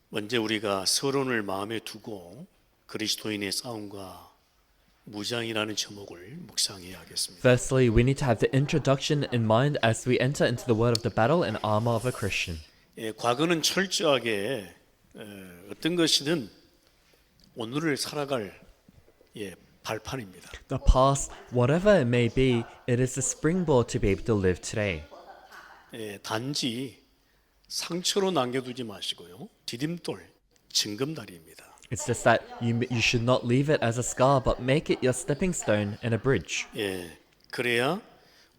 먼저 우리가 서론을 마음에 두고 그리스도인의 싸움과 무장이라는 제목을 묵상해야 하겠습니다. Firstly, we need to have the introduction in mind as we enter into the word of the battle and armor of a Christian. 과거는 철저하게 어떤 것이든 오늘을 살아갈 발판입니다. The past, whatever it may be, it is the springboard to be able to live today. 단지 상처로 남겨두지 마시고요. 디딤돌, 징검다리입니다. It's just that you should not leave it as a scar, but make it your stepping stone and a bridge. 그래야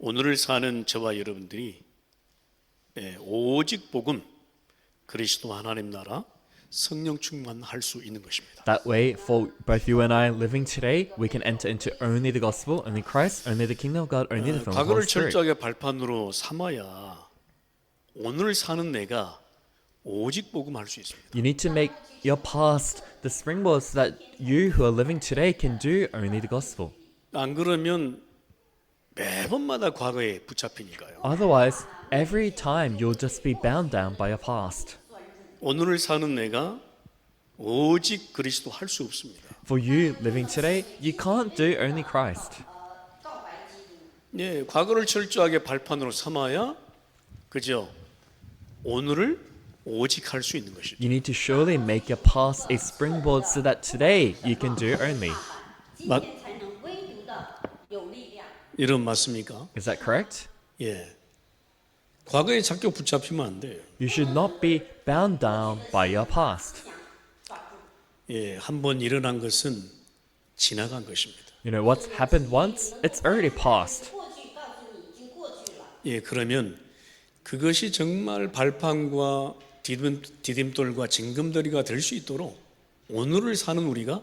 오늘을 사는 저와 여러분들이 오직 복음, 그리스도 하나님 나라, 성령 충만할 수 있는 것입니다. That way, for both you and I living today, we can enter into only the gospel, only Christ, only the kingdom of God, only the Holy 과거를 Spirit. 철저하게 발판으로 삼아야 오늘 사는 내가 오직 복음 할 수 있습니다. You need to make your past the springboard so that you who are living today can do only the gospel. 안 그러면 매번마다 과거에 붙잡히니까요. Otherwise, every time you'll just be bound down by your past. 오늘을 사는 내가 오직 그리스도 할 수 없습니다. For you living today, you can't do only Christ. 과거를 철저하게 발판으로 삼아야 그죠? 오늘을 오직 할 수 있는 것이죠. You need to surely make your past a springboard so that today you can do only. 이런 맞습니까? Is that correct? 과거에 자꾸 붙잡히면 안 돼요. You should not be bound down by your past. 한번 일어난 것은 지나간 것입니다. You know, what's happened once, it's already past. 그러면 그것이 정말 발판과 디딤돌과 징검다리가 될 수 있도록 오늘을 사는 우리가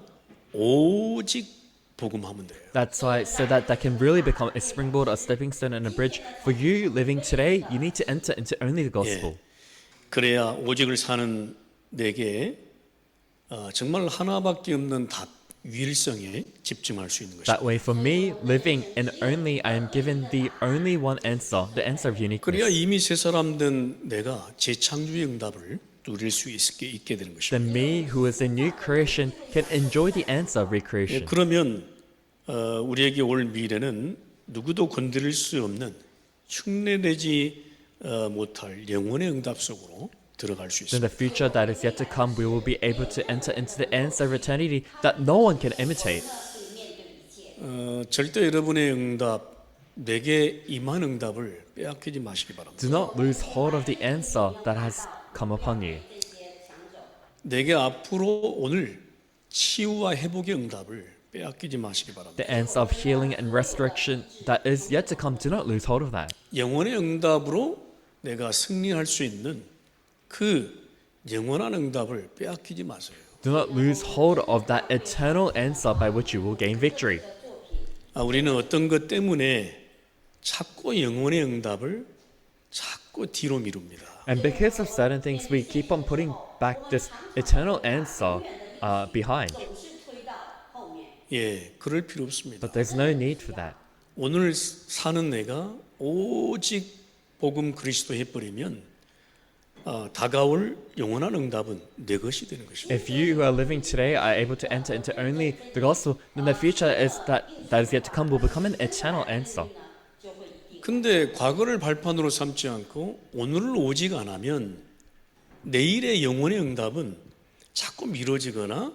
오직 복음하면 돼요. That's why, so that can really become a springboard, a stepping stone, and a bridge. For you living today, you need to enter into only the gospel. 그래야 오직을 사는 내게 정말 하나밖에 없는 답, 유일성에 집중할 수 있는 That 것입니다. way, for me, living in only, I am given the only one answer, the answer of 그래야 uniqueness. 이미 새 사람 된 내가 재창조의 응답을 누릴 수 있게 되는 것입니다. Then me, who is a new creation, can enjoy the answer of recreation. 그러면 우리에게 올 미래는 누구도 건드릴 수 없는 흉내내지 못할 영원의 응답 속으로 들어갈 수 In 있습니다. the future that is yet to come, we will be able to enter into the answer of eternity that no one can imitate. 절대 여러분의 응답, 내게 임한 응답을 빼앗기지 마시기 바랍니다. Do not lose hold of the answer that has come upon you. 내게 앞으로 오늘 치유와 회복의 응답을 빼앗기지 마시기 바랍니다. The answer of healing and resurrection that is yet to come, do not lose hold of that. 영원의 응답으로 내가 승리할 수 있는 그 영원한 응답을 빼앗기지 마세요. Do not lose hold of that eternal answer by which you will gain victory. 우리는 어떤 것 때문에 자꾸 영원의 응답을 자꾸 뒤로 미룹니다. And because of certain things, we keep on putting back this eternal answer behind. 그럴 필요 없습니다. But there's no need for that. 오늘 사는 내가 오직 복음 그리스도 해버리면 다가올 영원한 응답은 내 것이 되는 것입니다. If you who are living today are able to enter into only the gospel, then the future is that is yet to come will become an eternal answer. 근데 과거를 발판으로 삼지 않고 오늘을 오직 안 하면 내일의 영원의 응답은 자꾸 미뤄지거나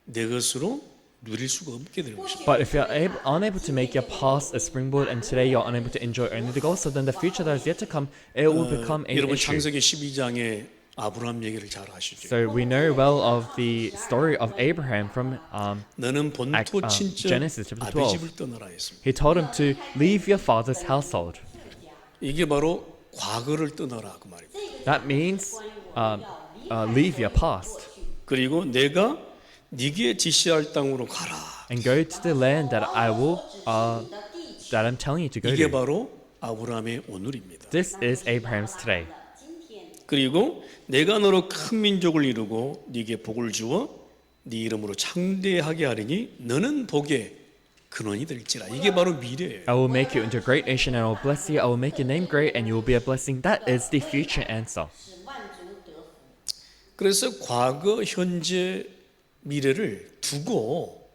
내 것으로 누릴 수가 없게 되는 것입니다. But if you're unable to make your past a springboard and today you're unable to enjoy only the gospel, then the future that is yet to come, it will become an 여러분 issue. 창세기 12장의 아브라함 얘기를 잘 아시죠? So we know well of the story of Abraham from 너는 본토 친척 Genesis chapter 아비 12. 집을 떠나라 했습니다. He told him to leave your father's household. 이게 바로 과거를 떠나라 그 말입니다. That means leave your past 그리고 내가 네게 지시할 땅으로 가라. and go to the land that I will that I'm telling you to go 이게 to. 바로 아브라함의 오늘입니다. This is Abraham's today. 그리고 내가 너로 큰 민족을 이루고 네게 복을 주어 네 이름으로 창대하게 하리니 너는 복에 근원이 될지라. 이게 바로 미래예요. I will make you into a great nation and I will bless you. I will make your name great and you will be a blessing. That is the future answer. 그래서 과거, 현재, 미래를 두고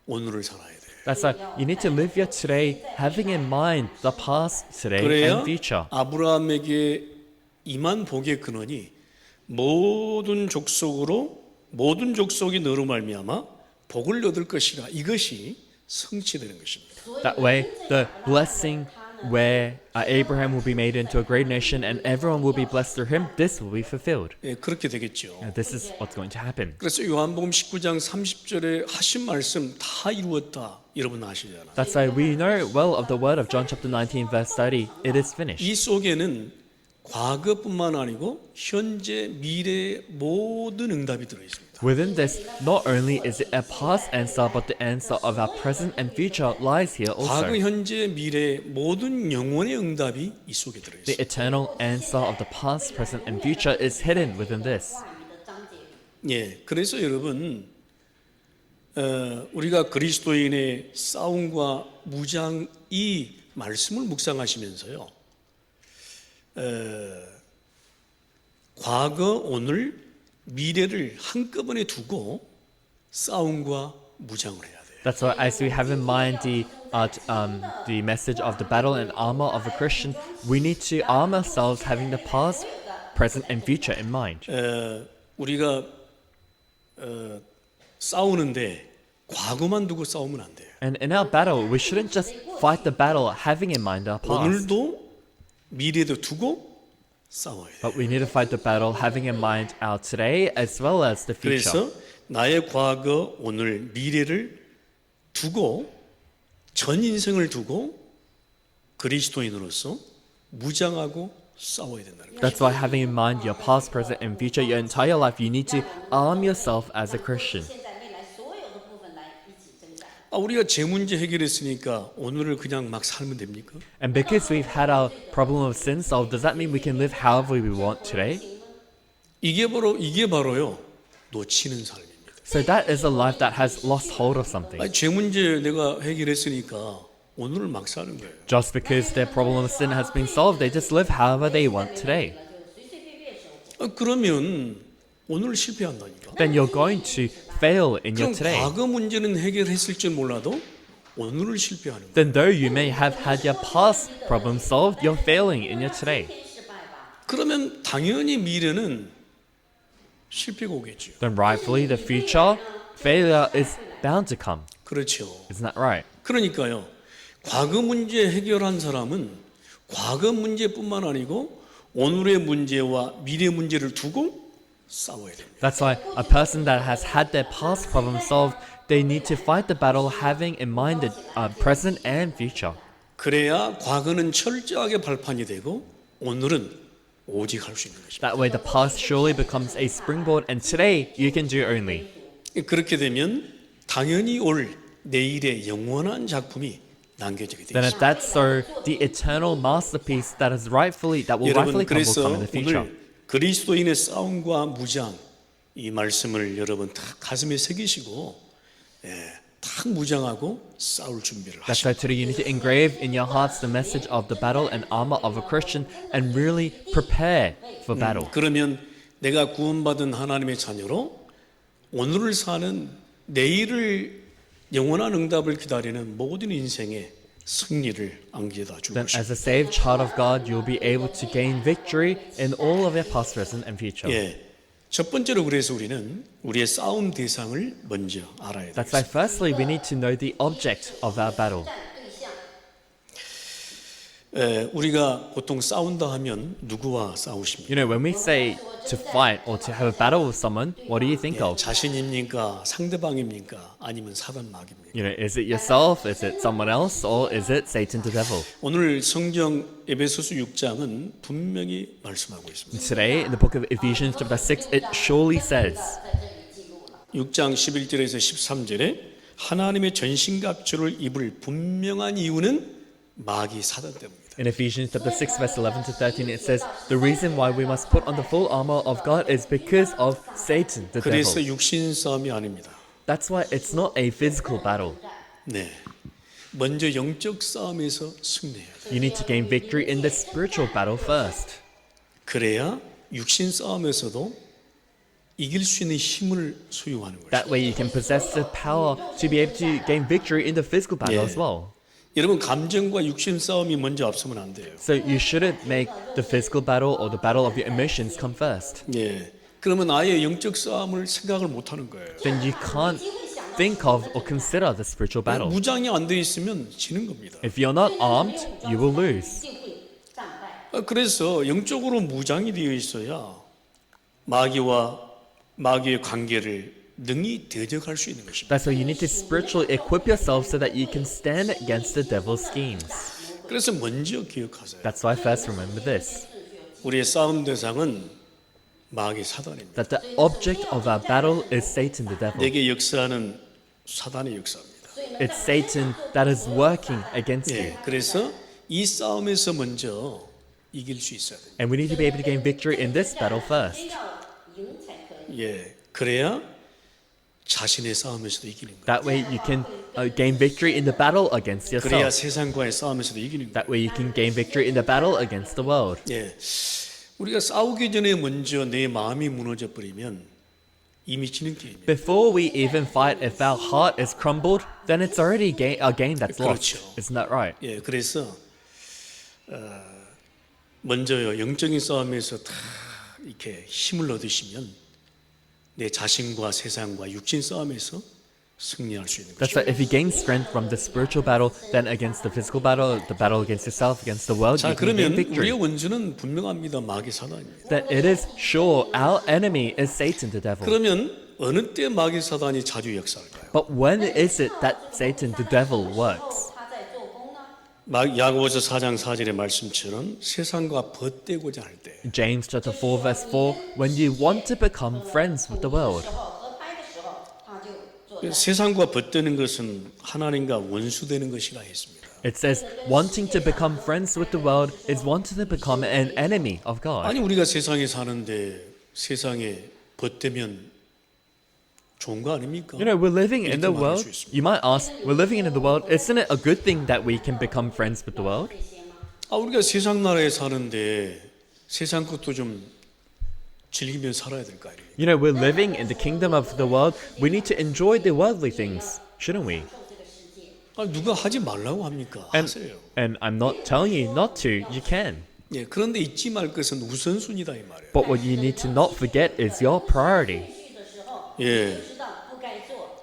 오늘을 살아야 돼요. That's why you need to live your today having in mind the past, today, 그래야 and future. 아브라함에게 임한 복의 근원이 모든 족속이 너로 말미암아 복을 얻을 것이라. 이것이 성취되는 것입니다. That way, the blessing where Abraham will be made into a great nation and everyone will be blessed through him, this will be fulfilled. 예, 그렇게 되겠죠. This is what's going to happen. 그래서 요한복음 19장 30절에 하신 말씀 다 이루었다. 여러분 아시잖아요. That's why we know well of the word of John chapter 19 verse 30. It is finished. 이 속에는 과거뿐만 아니고 현재, 미래의 모든 응답이 들어 있습니다. Within this, not only is it a past answer, but the answer of our present and future lies here 과거, also. 현재, 미래의 모든 영혼의 응답이 이 속에 들어 The 있습니다. eternal answer of the past, present, and future is hidden within this. 예, 그래서 여러분 우리가 그리스도인의 싸움과 무장 이 말씀을 묵상하시면서요. 과거, 오늘, 미래를 한꺼번에 두고 싸움과 무장을 해야 돼요. That's why, as we have in mind the message of the battle and armor of a Christian, we need to arm ourselves having the past, present, and future in mind. 우리가 싸우는데 과거만 두고 싸우면 안 돼요. And in our battle, we shouldn't just fight the battle having in mind our past, 오늘도 미래도 두고 싸워야 돼요. but we need to fight the battle having in mind our today as well as the future. 그래서 나의 과거, 오늘, 미래를 두고 전 인생을 두고 그리스도인으로서 무장하고 싸워야 된다는 거예요. That's why having in mind your past, present, and future, your entire life, you need to arm yourself as a Christian. 우리가 제 문제 해결했으니까 오늘을 그냥 막 살면 됩니까? And because we've had our problem of sin solved, does that mean we can live however we want today? 이게 바로요 놓치는 삶입니다. So that is a life that has lost hold of something. 제 문제 내가 해결했으니까 오늘을 막 사는 거예요. Just because their problem of sin has been solved, they just live however they want today. 그러면 오늘 실패한다니까. Then you're going to fail in your 그럼 today. 과거 문제는 해결했을 줄 몰라도 오늘을 실패하는 거예요. Then though you may have had your past problem solved, you're failing in your today. 그러면 당연히 미래는 실패가 오겠죠. Then rightfully the future failure is bound to come. 그렇죠. Isn't that right? 그러니까요. 과거 문제 해결한 사람은 과거 문제뿐만 아니고 오늘의 문제와 미래 문제를 두고 싸워야 됩니다. That's why a person that has had their past problem solved, they need to fight the battle having in mind the present and future. 그래야 과거는 철저하게 발판이 되고 오늘은 오직 할 수 있는 것입니다. That way the past surely becomes a springboard and today you can do only. 그렇게 되면 당연히 올 내일의 영원한 작품이 남겨지게 Then 되죠. if that's so, the eternal masterpiece that will 여러분 rightfully come will 그래서 come in the future. 오늘 그리스도인의 싸움과 무장 이 말씀을 여러분 다 가슴에 새기시고 딱 무장하고 싸울 준비를 That's 하시고 why today you need to engrave in your hearts the message of the battle and armor of a Christian and really prepare for battle. 그러면 내가 구원받은 하나님의 자녀로 오늘을 사는 내일을 영원한 응답을 기다리는 모든 인생의 승리를 안겨다 주고 Then 싶습니다. as a saved child of God, you'll be able to gain victory in all of your past, present, and future. 첫 번째로 그래서 우리는 우리의 싸움 대상을 먼저 알아야 That's 됩니다. why firstly we need to know the object of our battle. 우리가 보통 싸운다 하면 누구와 싸우십니까? You know, when we say to fight or to have a battle with someone, what do you think of? 자신입니까? 상대방입니까? 아니면 사단 마귀입니까? You know, is it yourself? Is it someone else? Or is it Satan the devil? 오늘 성경 에베소서 6장은 분명히 말씀하고 있습니다. Today, in the book of Ephesians chapter 6, it surely says, 6장 11절에서 13절에 하나님의 전신갑주를 입을 분명한 이유는 마귀 사단 때문입니다. in Ephesians chapter 6, verse 11 to 13, it says, the reason why we must put on the full armor of God is because of Satan, the 그래서 devil. 육신 싸움이 아닙니다. That's why it's not a physical battle. 네. 먼저 영적 싸움에서 승리해야 돼. You need to gain victory in the spiritual battle first. 그래야 육신 싸움에서도 이길 수 있는 힘을 소유하는 거죠. That way you can possess the power to be able to gain victory in the physical battle Yeah. as well. 여러분 감정과 육신 싸움이 먼저 앞서면 안 돼요. So you shouldn't make the physical battle or the battle of your emotions come first. 예. 그러면 아예 영적 싸움을 생각을 못 하는 거예요. Then you can't think of or consider the spiritual battle. 무장이 안 돼 있으면 지는 겁니다. If you're not armed, you will lose. 그래서 영적으로 무장이 되어 있어야 마귀의 관계를 능히 대적할 수 있는 것입니다. That's why you need to spiritually equip yourself so that you can stand against the devil's schemes. 그래서 먼저 기억하세요. That's why first remember this, 우리의 싸움 대상은 마귀 사단입니다. that the object of our battle is Satan the devil. 내게 역사하는 사단의 역사입니다. It's Satan that is working against you. 예. 그래서 이 싸움에서 먼저 이길 수 있어야 됩니다. And we need to be able to gain victory in this battle first. 예. 그래야 자신의 싸움에서도 이기는 거예요. That way you can gain victory in the battle against 그래야 yourself. 세상과의 싸움에서도 이기는 거예요. That way you can gain victory in the battle against the world. 예. 우리가 싸우기 전에 먼저 내 마음이 무너져 버리면 이미 지는 게임이에요. Before we even fight, if our heart is crumbled, then it's already a game that's lost. 그렇죠. Isn't that right? 예. 그래서 먼저요 영적인 싸움에서 다 이렇게 힘을 얻으시면 내 자신과 세상과 육신 싸움에서 승리할 수 있는 That's 거죠. why if you gain strength from the spiritual battle, then against the physical battle, the battle against yourself, against the world, 자 you can gain 그러면 우리의 victory. 원수는 분명합니다. 마귀 사단입니다. That it is sure our enemy is Satan the devil. 그러면 어느 때 마귀 사단이 자주 역사할까요? But when is it that Satan the devil works? 야고보서 4장 4절의 말씀처럼 세상과 벗대고자 할 때. James chapter 4 verse 4, when you want to become friends with the world. 세상과 벗대는 것은 하나님과 원수되는 것이라 했습니다. It says wanting to become friends with the world is wanting to become an enemy of God. 아니 우리가 세상에 사는데 세상에 벗대면 좋은 거 아닙니까? You know, we're living in 이렇게 the 말할 world. 수 있습니다. You might ask, we're living in the world. Isn't it a good thing that we can become friends with the world? 우리가 세상 나라에 사는데 세상 것도 좀 즐기며 살아야 될 거 아니에요. You know, we're living in the kingdom of the world. We need to enjoy the worldly things, shouldn't we? 누가 하지 말라고 합니까? 하세요. And I'm not telling you not to. You can. 예, 그런데 잊지 말 것은 우선순위다 이 말이에요. But what you need to not forget is your priority. 예,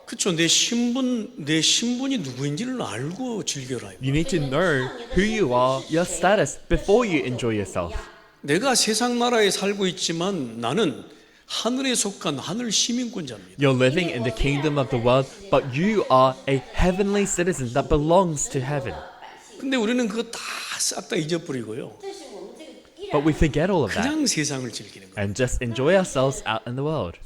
그렇죠. 내 신분이 누구인지를 알고 즐겨라. You need to know who you are, your status, before you enjoy yourself. 내가 세상 나라에 살고 있지만 나는 하늘에 속한 하늘 시민권자입니다. You're living in the kingdom of the world, but you are a heavenly citizen that belongs to heaven. 근데 우리는 그거 다 싹 다 잊어버리고요. But we forget all of that 그냥 세상을 즐기는 거예요. and just enjoy ourselves out in the world.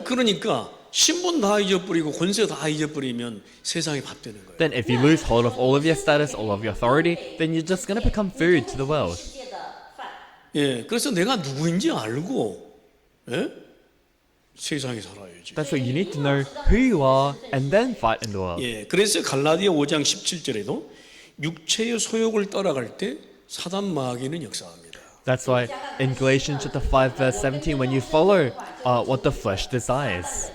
그러니까 신분 다 잊어버리고 권세 다 잊어버리면 세상에 밥 되는 거예요. Then if you lose hold of all of your status, all of your authority, then you're just going to become food to the world. 예, 그래서 내가 누구인지 알고 예? 세상에 살아야지. That's why you need to know who you are and then fight in the world. 예, 그래서 갈라디아 5장 17절에도 육체의 소욕을 따라갈 때 사단 마귀는 역사합니다. That's why in Galatians chapter 5 verse 17, when you follow what the flesh desires,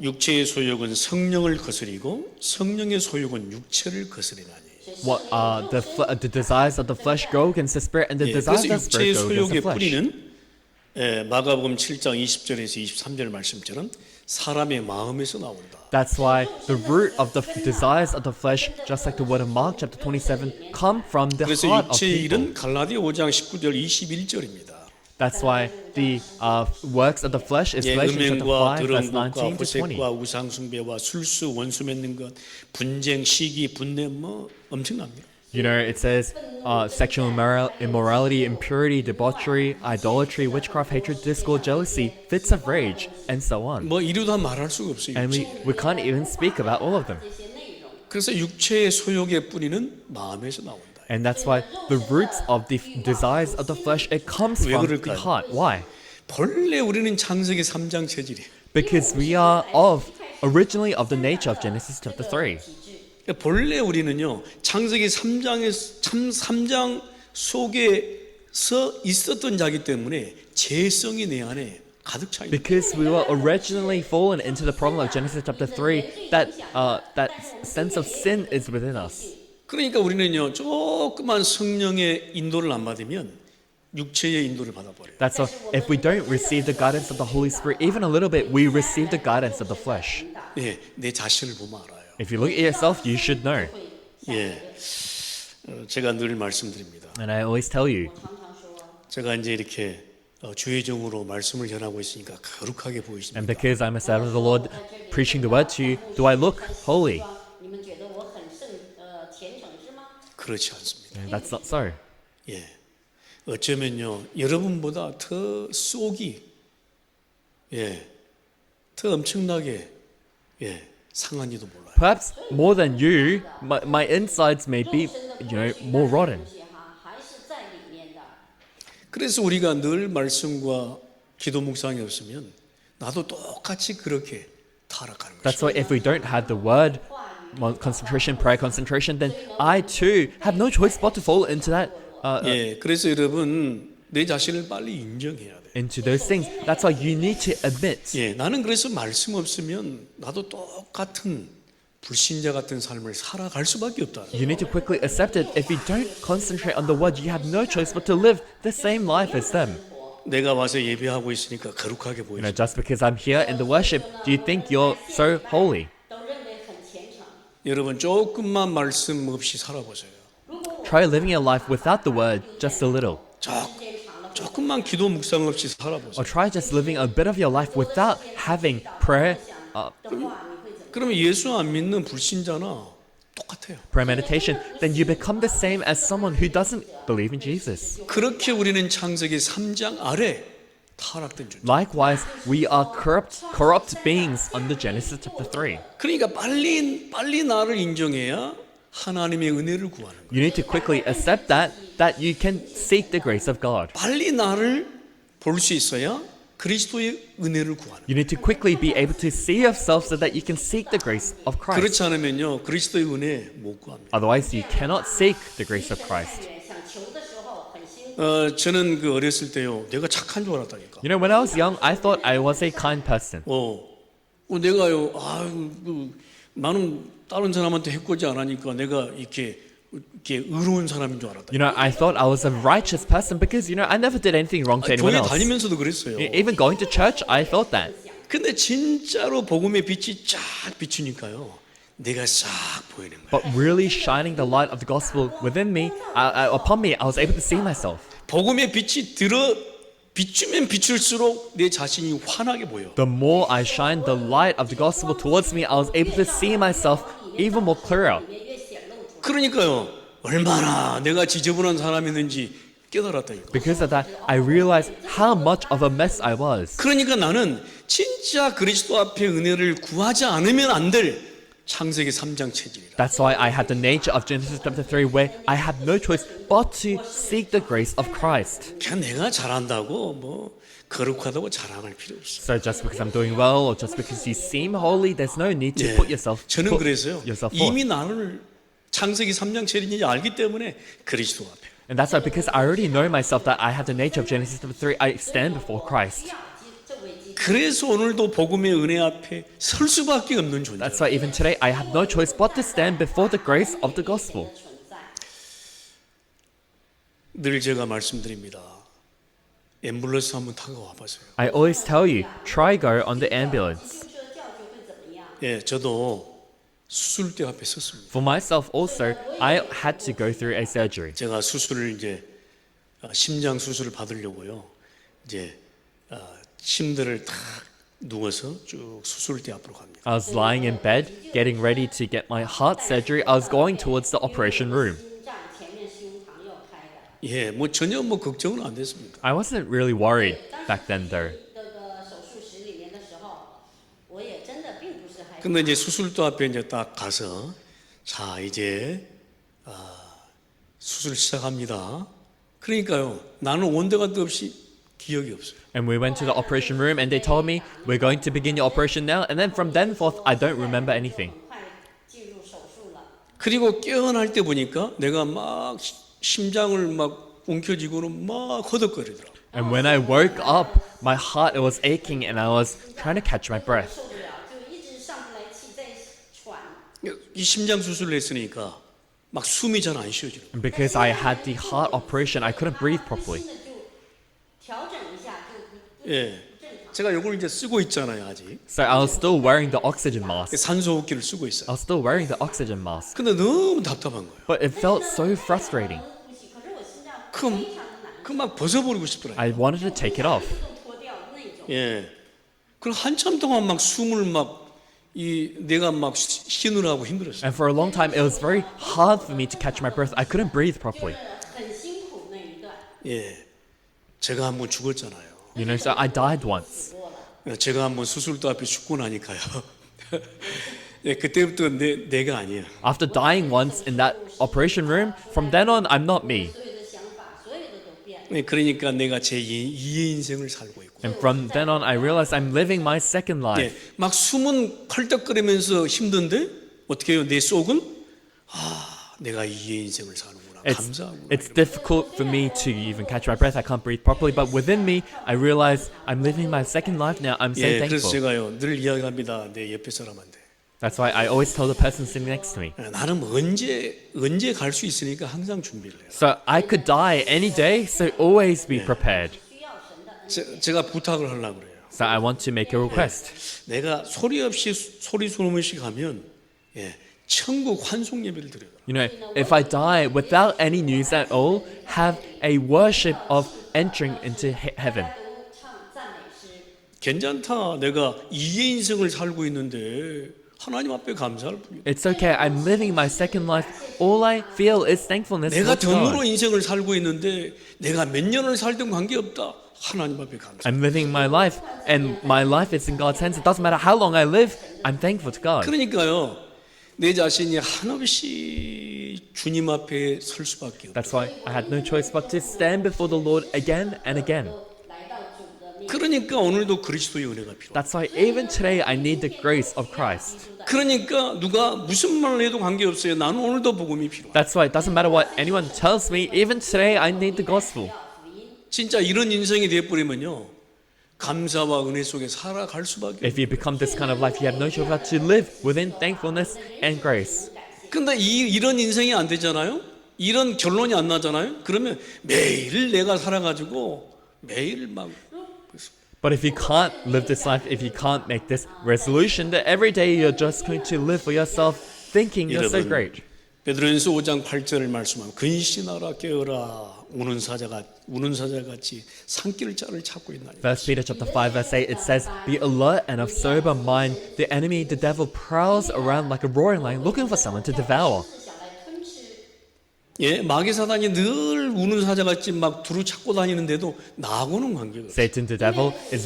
육체의 소욕은 성령을 거스리고 성령의 소욕은 육체를 거스리나니. what the desires of the flesh go against the spirit, and the 예, desires 그래서 of the spirit 육체의 go against 소욕의 the flesh. 뿌리는 마가복음 7장 20절에서 23절 말씀처럼 사람의 마음에서 나온다. That's why the root of the desires of the flesh, just like the word of Mark chapter 27, come from the 그래서 heart of 육체의 people. 일은 갈라디아 5장 19절 21절입니다. That's why the works of the flesh is 예, Galatians chapter 음행과 5 verse 드러움과 19 to 20. 호색과 우상숭배와 술수 원수 맺는 것 분쟁 시기 분냄 뭐 엄청납니다. You know, it says sexual immorality, impurity, debauchery, idolatry, witchcraft, hatred, discord, jealousy, fits of rage, and so on. 뭐 이루다 말할 수가 없어요. And 육체. we can't even speak about all of them. 그래서 육체의 소욕의 뿌리는 마음에서 나온다. And that's why the roots of the desires of the flesh, it comes 왜 from 그럴까요? the heart. Why? 본래 우리는 창세기 3장 체질이에요. Because we are of originally of the nature of Genesis chapter 3. 본래 우리는요 창세기 3장 속에서 있었던 자기 때문에 죄성이 내 안에 가득 차 있는. Because we were originally fallen into the problem of Genesis chapter 3, that sense of sin is within us. 그러니까 우리는요 조그만 성령의 인도를 안 받으면 육체의 인도를 받아버려요. That's why if we don't receive the guidance of the Holy Spirit, even a little bit, we receive the guidance of the flesh. 예, 내 자신을 보면 알아요. If you look at yourself, you should know. 예, 제가 늘 말씀드립니다. And I always tell you, 제가 이제 이렇게 주의종으로 말씀을 전하고 있으니까 거룩하게 and 보이십니다. because I'm a servant of the Lord preaching the word to you, do I look holy? 你们觉得我很虔诚是吗？ 그렇지 않습니다. And that's not so. 예, 어쩌면요 여러분보다 더 속이 더 엄청나게 상한지도 몰라요. Perhaps more than you, my insides may be, more rotten. 东西哈，还是在里面的。 그래서 우리가 늘 말씀과 기도 묵상이 없으면 나도 똑같이 그렇게 타락하는 That's 것이죠. why if we don't have the word concentration, prayer concentration, then I too have no choice but to fall into that, 예, 그래서 여러분 내 자신을 빨리 인정해야 돼. into those things. That's why you need to admit. 예, 나는 그래서 말씀 없으면 나도 똑같은 불신자 같은 삶을 살아갈 수밖에 없다. You need to quickly accept it. If you don't concentrate on the word, you have no choice but to live the same life as them. 내가 와서 예배하고 있으니까 거룩하게 보이죠. Just because I'm here in the worship, do you think you're so holy? 都认为很虔诚。 여러분 조금만 말씀 없이 살아보세요. Try living your life without the word just a little. 조금만 기도 묵상 없이 살아보세요. Or try just living a bit of your life without having prayer, 的话，你会怎么？ 그러면 예수 안 믿는 불신자나 똑같아요. prayer meditation. Then you become the same as someone who doesn't believe in Jesus. 그렇게 우리는 창세기 3장 아래 타락된 존재. Likewise, we are corrupt beings under Genesis chapter 3. 그러니까 빨리 나를 인정해야 하나님의 은혜를 구하는 거예요. You need to quickly accept that you can seek the grace of God. 빨리 나를 볼 수 있어야 그리스도의 은혜를 구하는 거예요. You need to quickly be able to see yourself so that you can seek the grace of Christ. 그렇지 않으면요 그리스도의 은혜 못 구합니다. Otherwise, you cannot seek the grace of Christ. 想求的时候很辛苦。 저는 그 어렸을 때요 내가 착한 줄 알았다니까. You know, when I was young, I thought I was a kind person. 내가요 나는 다른 사람한테 해코지 안 하니까 내가 이렇게 의로운 사람인 줄 알았다. You know, I thought I was a righteous person because, I never did anything wrong to anyone 교회 else. 다니면서도 그랬어요. Even going to church, I thought that. 근데 진짜로 복음의 빛이 쫙 비추니까요 내가 싹 보이는 거예요. But really shining the light of the gospel within me, upon me, I was able to see myself. 복음의 빛이 비추면 비출수록 내 자신이 환하게 보여. The more I shined the light of the gospel towards me, I was able to see myself even more clearer. 越显露出来。 그러니까요 얼마나 내가 지저분한 사람이었는지 깨달았다니까. Because of that, I realized how much of a mess I was. 그러니까 나는 진짜 그리스도 앞에 은혜를 구하지 않으면 안 될 창세기 3장 체질이라. That's why I had the nature of Genesis chapter 3 where I had no choice but to seek the grace of Christ. 그냥 내가 잘한다고 뭐 거룩하다고 자랑할 필요 없어. So just because I'm doing well or just because you seem holy, there's no need to 예, put yourself 저는 그래서요 yourself forth. 이미 나를 창세기 3장 체질인지 알기 때문에 그리스도 앞에. And that's why because I already know myself that I have the nature of Genesis chapter 3, I stand before Christ. 这为基 그래서 오늘도 복음의 은혜 앞에 설 수밖에 없는 존재. That's why even today I have no choice but to stand before the grace of the gospel. 的存在。 늘 제가 말씀드립니다. 앰뷸런스 한번 타고 와보세요. I always tell you, try go on the ambulance. 汽车轿就会怎么样？ 예, 저도 수술대 앞에 섰습니다. For myself also, I had to go through a surgery. 제가 수술을 이제 심장 수술을 받으려고요. 이제 침대를 탁 누워서 쭉 수술대 앞으로 갑니다. I was lying in bed, getting ready to get my heart surgery. I was going towards the operation room. 心脏前面胸膛要开的。 예, 뭐 전혀 뭐 걱정은 안 됐습니다. I wasn't really worried back then though. 这个手术室里面的时候，我也真的并不是害怕。 근데 이제 수술도 앞에 이제 딱 가서 자 이제 수술 시작합니다. 그러니까요 나는 온데간데 없이 기억이 없어요. And we went to the operation room and they told me, we're going to begin your operation now. And then from then forth, I don't remember anything. 快进入手术了。 그리고 깨어날 때 보니까 내가 막 심장을 막 움켜쥐고는 막 허덕거리더라고. And when I woke up, my heart was aching and I was trying to catch my breath. 受不了，就一直上不来气，在喘。 이 심장 수술을 했으니까 막 숨이 잘 안 쉬어지는. And because I had the heart operation, I couldn't breathe properly. 新的就调整一下，就不 예, 제가 이걸 이제 쓰고 있잖아요 아직. So I was still wearing the oxygen mask. 산소호흡기를 쓰고 I 있어요. was still wearing the oxygen mask. 근데 너무 답답한 거예요. But it felt so frustrating. 呼吸，可是我心脏 그럼 非常的难， 그 막 벗어버리고 싶더라고요. I wanted to take it off. 都脱掉那种。 예. 그럼 한참 동안 막 숨을 막 내가 막 쉬느라고 힘들었어요. And for a long time, it was very hard for me to catch my breath. I couldn't breathe properly. 很辛苦那一段， 예. 제가 한번 죽었잖아요. You know, so I died once. 过了。 제가 한번 수술도 앞에 죽고 나니까요. 예, 그때부터 내가 아니에요. After dying once in that operation room, from then on, I'm not me. 所有的想法，所有的都变了。 예, 그러니까 내가 제 2의 인생을 살고 있고. And from then on, I realized I'm living my second 예, life. 막 숨은 헐떡거리면서 힘든데 어떻게 해요? 내 속은 내가 2의 인생을 사는구나. 감사하구나. It's difficult for me to even catch my breath. I can't breathe properly. But within me, I realize I'm living my second life now. I'm so 예, 그래서 thankful. 제가요 늘 이야기합니다. 내 옆에 사람한테. That's why I always tell the person sitting next to me. 나는 언제 갈 수 있으니까 항상 준비를 해요. So I could die any day, so always be prepared. 需要神的恩。 제가 부탁을 하려고 그래요. So I want to make a request. 내가 소리 없이 소리 소름 없이 가면 천국 환송 예배를 드려요. You know, if I die without any news at all, have a worship of entering into heaven. 都唱赞美诗， 괜찮다. 내가 2의 인생을 살고 있는데 하나님 앞에 감사할 뿐이야. It's okay. I'm living my second life. All I feel is thankfulness 내가 towards God. 덤으로 인생을 살고 있는데 내가 몇 년을 살든 관계없다. 하나님 앞에 감사. I'm living my life, and my life is in God's hands. It doesn't matter how long I live. I'm thankful to God. 그러니까요. 내 자신이 한없이 주님 앞에 설 수밖에 없다. That's why I had no choice but to stand before the Lord again and again. 来到主的面前。 그러니까 오늘도 그리스도의 은혜가 필요해. That's why even today I need the grace of Christ. 그러니까 누가 무슨 말을 해도 관계없어요. 나는 오늘도 복음이 필요해. That's why it doesn't matter what anyone tells me. Even today I need the gospel. 진짜 이런 인생이 돼버리면요. 감사와 은혜 속에 살아갈 수밖에 없어요. If you become this kind of life, you have no choice but to live within thankfulness and grace. 근데 이런 인생이 안 되잖아요. 이런 결론이 안 나잖아요. 그러면 매일 내가 살아가지고 매일 막 But if you can't live this life, if you can't make this resolution that every day you're just going to live for yourself, thinking you're so 여러분, great. 베드로전서 5장 8절을 말씀하면 근신하라 깨어라 우는 사자같이 산길 자를 찾고 있나니. First Peter chapter 5 verse 8, it says, "Be alert and of sober mind. The enemy, the devil, prowls around like a roaring lion, looking for someone to devour." 是想来吞吃。 예, 마귀 사단이 늘 우는 사자같이 막 두루 찾고 다니는데도 나하고는 관계가 없어요. Satan, the devil, is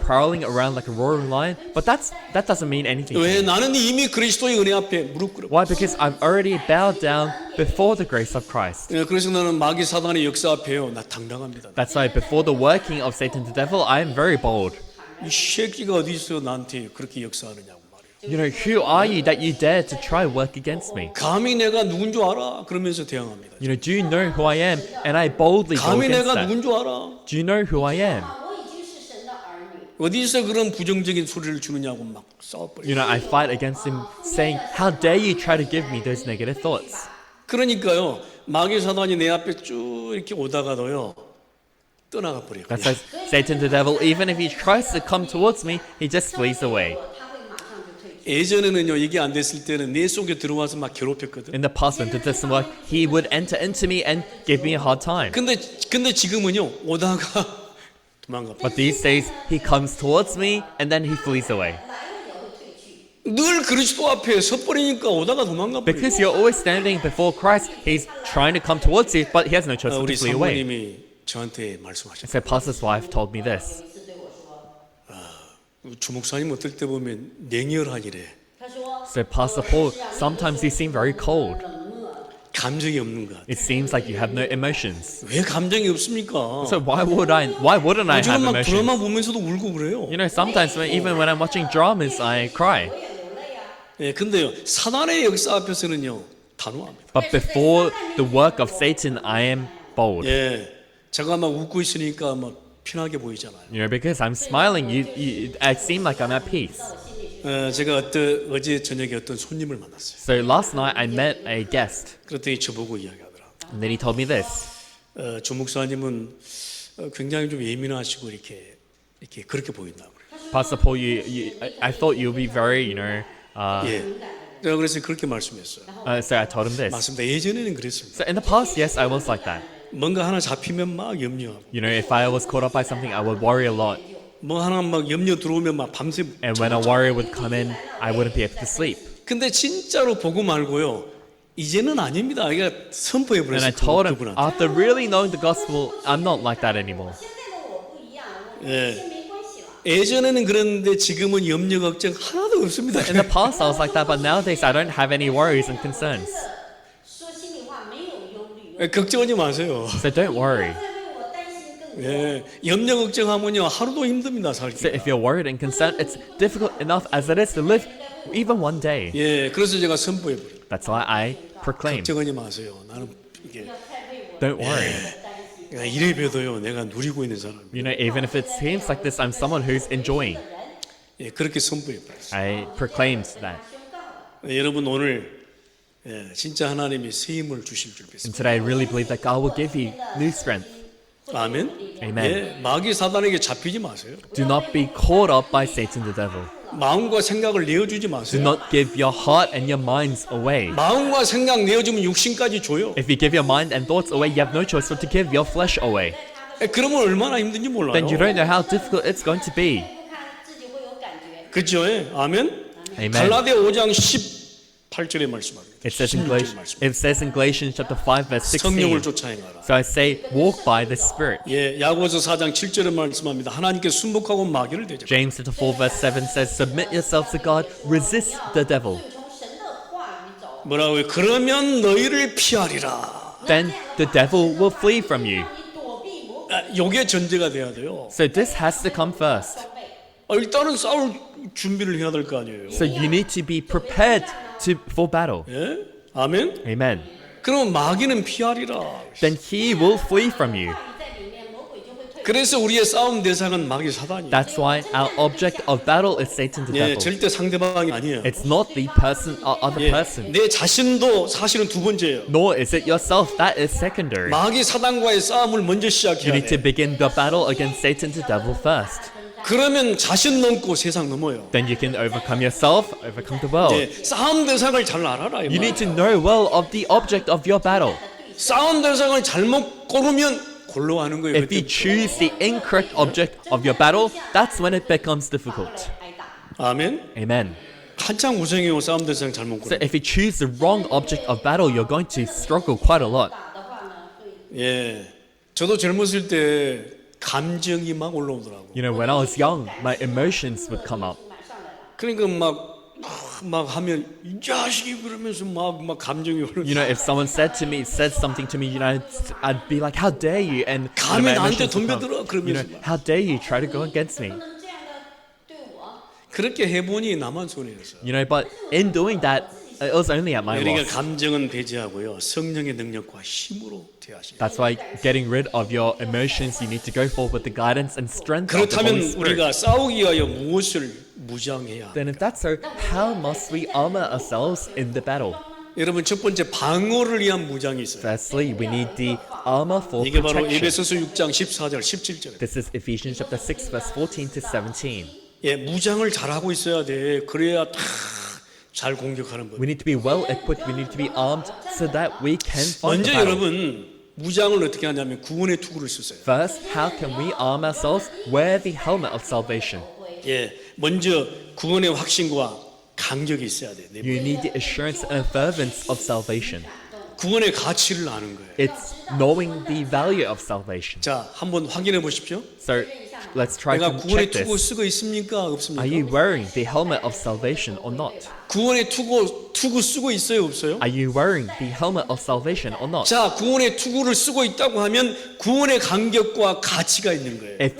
prowling around like a roaring lion, but that doesn't mean anything. to 왜 me. 나는 이미 그리스도의 은혜 앞에 무릎 꿇어. Why? Because I've already bowed down before the grace of Christ. 예, 그래서 나는 마귀 사단의 역사 앞에요. 나 당당합니다. That's why before the working of Satan, the devil, I am very bold. 이 새끼가 어디 있어 나한테 그렇게 역사하느냐고 말이에요. You know, who are you that you dare to try work against me? 감히 내가 누군 줄 알아? 그러면서 대항합니다. You know, do you know who I am? And I boldly go 감히 against 내가 that. 누군 줄 알아? Do you know who I am? 我已经是神的儿女， 어디서 그런 부정적인 소리를 주느냐고 막 싸워버려요. You know, I fight against him, saying, "How dare you try to give me those negative thoughts?" 그러니까요 마귀 사단이 내 앞에 쭉 이렇게 오다가도요 떠나가 버려요. That's why Satan, the devil, even if he tries to come towards me, he just flees away. 他会马上就退去。 예전에는요 이게 안 됐을 때는 내 속에 들어와서 막 괴롭혔거든. In the past, when it doesn't work, he would enter into me and give me a hard time. 근데 지금은요 오다가 도망가. But these days, he comes towards me and then he flees away. 来了也会退去。늘 그리스도 앞에 서버리니까 오다가 도망가 버려. Because you're always standing before Christ, he's trying to come towards you, but he has no choice but 우리 to flee away. 사모님이 저한테 말씀하셨어요. So pastor's wife told me this. 有一次对我说， 주목사님 어떨 때 보면 냉혈하니래. 他说 So Pastor Paul, sometimes you seem very cold. 冷漠， 감정이 없는 것 같아요. It seems like you have no emotions. 왜 감정이 없습니까? So why wouldn't I have 요즘은 막 emotions? 드라마 보면서도 울고 그래요. You know, sometimes even when I'm watching dramas, I cry. 예, 근데요 사단의 역사 앞에서는요 단호합니다. But before the work of Satan, I am bold. 예, 제가 막 웃고 있으니까 막 편하게 보이잖아요. You know, because I'm smiling, I seem like I'm at peace. 제가 어제 저녁에 어떤 손님을 만났어요. So last night I met a guest, 그랬더니 저보고 이야기하더라. and then he told me this. 조 목사님은 굉장히 좀 예민하시고 이렇게 그렇게 보인다고 그래요. Pastor Paul, I thought you'll be very, 예, 제가 그래서 그렇게 말씀했어요. so I told him this. 맞습니다. 예전에는 그랬습니다. So in the past, yes, I was like that. 뭔가 하나 잡히면 막 염려하고, You know, if I was caught up by something, I would worry a lot. 뭐 하나 막 염려 들어오면 막 밤새. And when a worry would come in, I wouldn't be able to sleep. 근데 진짜로 보고 말고요. 이제는 아닙니다. 이게 선포해 And I 버렸어요. told him, 그분한테. after really knowing the gospel, I'm not like that anymore. 现在的我不一样，我예. 跟这些没关系了。 예전에는 그랬는데 지금은 염려 걱정 하나도 없습니다. In the past, I was like that, but nowadays, I don't have any worries and concerns. 说心里话，没有忧虑。 예, 걱정하지 마세요. So don't worry. 再为我担心更多。 예, 염려 걱정하면요 하루도 힘듭니다 살기. So if you're worried and concerned, it's difficult enough as it is to live even one day. 예, 그래서 제가 선포해 버려요. That's why I proclaim, 걱정하지 마세요. 나는 이게 太为我 don't worry. 担心。 이래 봬도요 내가 누리고 있는 사람. You know, even if it seems like this, I'm someone who's enjoying. 예, 그렇게 선포해 버렸어요. I proclaimed that. 宣告了。 예, 여러분 오늘 진짜 하나님이 새 힘을 주실 줄 And 믿습니다. today, I really believe that God will give you new strength. 아멘. Amen. 예, 마귀 사단에게 잡히지 마세요. Do not be caught up by Satan the devil. 마음과 생각을 내어주지 Do 마세요. not give your heart and your minds away. 마음과 생각 내어주면 육신까지 줘요. If you give your mind and thoughts away, you have no choice but to give your flesh away. 예, 그러면 얼마나 힘든지 몰라요. Then you don't know how difficult it's going to be. 不看自己会有感觉。 그렇죠? 예? 아멘. Amen. 갈라디아 5장 18절에 말씀합니다. It says in 16절에 말씀. Galatians chapter 5 verse 성령을 16. 쫓아 행하라. So I say, walk by the Spirit. 예, 야고보서 4장 7절에 말씀합니다. 하나님께 순복하고 마귀를 대적. James chapter 4 verse 7 says, submit yourselves to God, resist the devil. 从神的话语走。 뭐라고요? 그러면 너희를 피하리라. Then the devil will flee from you. 你躲避魔鬼 요게 전제가 돼야 돼요. So this has to come first. 背。 일단은 싸울 준비를 해야 될 거 아니에요. So you need to be prepared for battle. 예? 아멘. Amen. 그러면 마귀는 피하리라. Then he will flee from you. 话语在里面，魔鬼就会退。 그래서 우리의 싸움 대상은 마귀 사단이에요. That's why our object of battle is Satan the 예, devil. 절대 상대방이 아니에요. It's not the person or other 예, person. 내 자신도 사실은 두 번째예요. Nor is it yourself. That is secondary. 마귀 사단과의 싸움을 먼저 You 시작해야 need to 돼. begin the battle against Satan the devil first. 그러면 자신 넘고 세상 넘어요. Then you can overcome yourself, overcome the world. 예, 싸움 대상을 잘 알아라. 이 You need 말이에요. to know well of the object of your battle. 싸움 대상을 잘못 고르면 골로 하는 거예요. If you 그때부터. choose the incorrect object of your battle, that's when it becomes difficult. 挨打。 아멘. Amen. 한창 고생해요. 싸움 대상 잘못 So 고르면. if you choose the wrong object of battle, you're going to struggle quite a lot. 打的话呢，会 예, 저도 젊었을 때 감정이 막 올라오더라고. You know, when I was young, my emotions would come up. 马上来了。 그러니까 막 하면 이 자식이 그러면서 막 감정이 올라. You know, if someone said something to me, you know, I'd be like, how dare you? And you know, 감히 my 나한테 emotions would come. 덤벼들어 You know, 그러면서 막. how dare you try to go against me? 不能这样的对我。 그렇게 해보니 나만 손해였어. You know, but in doing that, it was only at my 우리가 loss. 감정은 배제하고요. 성령의 능력과 힘으로 대하시라. That's why getting rid of your emotions, you need to go forward with the guidance and strength of the Holy 그렇다면 Spirit. 우리가 싸우기 위하여 무엇을 무장해야? Then if that's so, how must we armor ourselves in the battle? 여러분 첫 번째 방어를 위한 무장이 있어요. Firstly, we need the armor for 이게 바로 protection. 에베소서 6장 14절 17절. This is Ephesians chapter 6, verse 14 to 17. 예, 무장을 잘하고 있어야 돼. 그래야 다 잘 공격하는 법. We need to be well equipped, we need to be armed so that we can fight 먼저 the battle. 여러분 무장을 어떻게 하냐면 구원의 투구를 쓰세요. First, how can we arm ourselves? Wear the helmet of salvation. 예, 먼저 구원의 확신과 강력이 있어야 돼. 내 You need the assurance and fervence of salvation. 구원의 가치를 아는 거예요. It's knowing the value of salvation. 자, 한번 확인해 보십시오. So let's try 내가 to 구원의 check 투구 this. 쓰고 있습니까? 없습니까? Are you wearing the helmet of salvation or not? 구원의 투구 쓰고 있어요? 없어요? Are you wearing the helmet of salvation or not? 자, 구원의 투구를 쓰고 있다고 하면 구원의 간격과 가치가 있는 거예요. If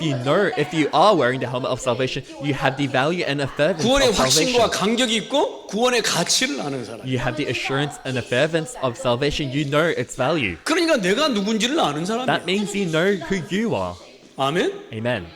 you are wearing the helmet of salvation, you have the value and the fervence 구원의 of salvation. 확신과 간격이 있고 구원의 가치를 아는 사람. You have the assurance and the fervence of salvation. You know its value. 그러니까 내가 누군지를 아는 사람이야. That means you know who you are. 아멘? Amen.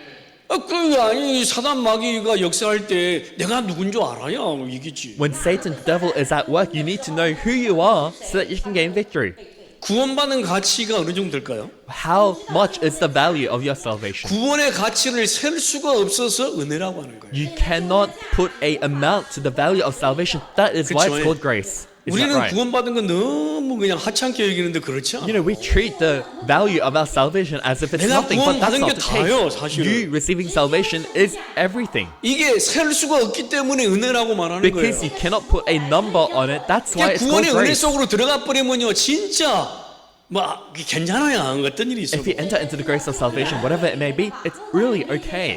아니 사단 마귀가 역사할 때 내가 누군 줄 알아야 이기지. When Satan, the devil, is at work, you need to know who you are so that you can gain victory. 구원받는 가치가 어느 정도 될까요? How much is the value of your salvation? 구원의 가치를 셀 수가 없어서 은혜라고 하는 거예요. You cannot put a amount to the value of salvation. That is why it's 그쵸, called grace. Is that 우리는 right? 구원받은 건 너무 그냥 하찮게 여기는데 그렇지 않아. You know, we treat the value of our salvation as if it's 내가 nothing, but that's 구원받은 게 not the 다예요, case. 사실은. You receiving salvation is everything. 이게 셀 수가 없기 때문에 은혜라고 말하는 Because 거예요. you cannot put a number on it, that's why it's called 구원의 은혜 grace. 속으로 들어가 버리면요, 진짜 뭐 괜찮아요, 어떤 일이 있어도. If you enter into the grace of salvation, whatever it may be, it's really okay.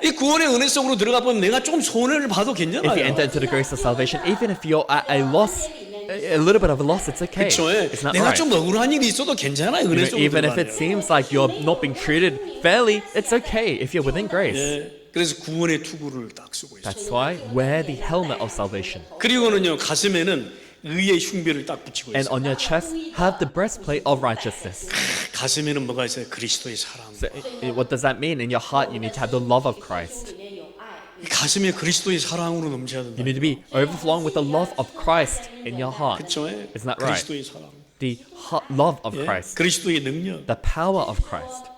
이 구원의 은혜 속으로 들어가 보면 내가 좀 손해를 봐도 If you 괜찮아요. enter into the grace of salvation, even if you're at a loss, a little bit of a loss, it's okay. 그렇죠. It's not 내가 right. 좀 억울한 일이 있어도 괜찮아요. You 은혜 know, 속으로 even if 들어가면. it seems like you're not being treated fairly, it's okay if you're within grace. 예, 그래서 구원의 투구를 딱 쓰고 있어요. That's why wear the helmet of salvation. 그리고는요, 가슴에는 의의 흉배를 딱 붙이고 And 있어요. on your chest, have the breastplate of righteousness. 가슴에는 뭐가 있어요? 그리스도의 사랑. So, what does that mean? In your heart, you need to have the love of Christ. 里面有爱， 가슴에 그리스도의 사랑으로 넘쳐야 된다. You need to be overflowing with the love of Christ in your heart. 그렇죠? Isn't that right? 그리스도의 사랑. The love of 예? Christ. 그리스도의 능력. The power of Christ.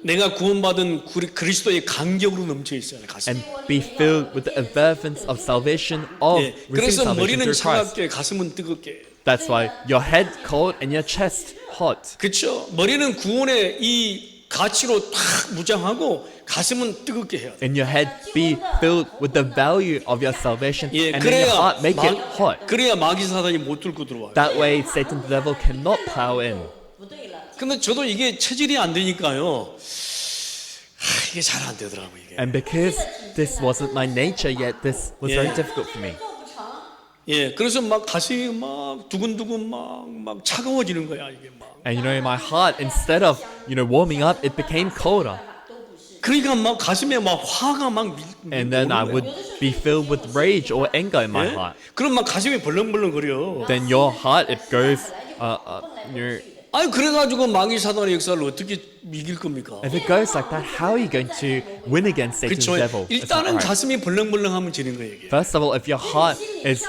내가 구원받은 그리스도의 간격으로 넘쳐 있어요. 가슴. And be filled with the fervence of salvation of 예, receiving 그래서 salvation 머리는 through Christ. 차갑게 가슴은 뜨겁게. That's why your head cold and your chest hot. 그렇죠? 머리는 구원의 이 가치로 탁 무장하고 가슴은 뜨겁게 해야 돼. In your head, be filled with the value of your salvation, 예, and in your 그래야 heart, make it hot. 그래야 마귀 사단이 못 뚫고 들어와요. That way, Satan the devil cannot plow in. 不对了， 근데 저도 이게 체질이 안 되니까요. 이게 잘 안 되더라고 이게. And because this wasn't my nature yet, this was very Yeah. difficult for me. 做不成， 예, 그래서 막 가슴이 막 두근두근 막 차가워지는 거야 이게 막. And you know, in my heart, instead of warming up, it became colder. 都不是。 그러니까 막 가슴에 막 화가 막 And then I would be filled with rage or anger in my 예? heart. 그럼 막 가슴이 벌렁벌렁거려. Then your heart, it goes, your, 아니 그래가지고 마귀 사단의 역사를 어떻게 이길 겁니까? if it goes like that, how are you going to win against Satan 그렇죠. the devil? It's not 일단은 right. 가슴이 벌렁벌렁하면 지는 거예요 이게. First of all, if your heart is,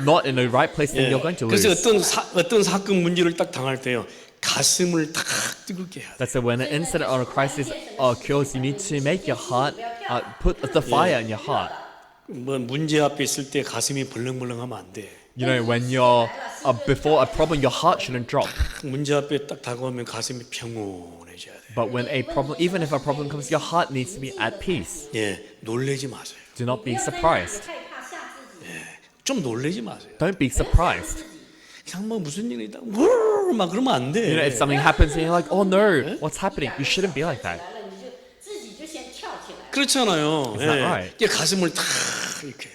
not in the right place, then 예. you're going to 그래서 lose. 어떤 사건 문제를 딱 당할 때요 가슴을 탁 뜨겁게 해야 돼. That's why when an incident or a crisis occurs, you need to make your heart, put the fire in your heart. 뭐 문제 앞에 있을 때 가슴이 벌렁벌렁하면 안 돼. You know, when you're before a problem, your heart shouldn't drop. 문제 앞에 딱 다가오면 가슴이 평온해져야 돼. But when a problem, even if a problem comes, your heart needs to be at peace. 예, 놀래지 마세요. Do not be surprised. 害怕吓自己， 좀 놀래지 마세요. Don't be surprised. 그냥 뭐 무슨 일이 있다, 막 그러면 안 돼. You know, if something happens and you're like, oh no, what's happening? You shouldn't be like that. 来了你就自己就先跳起来， 그렇잖아요. Is that right? 이게 가슴을 탁 이렇게.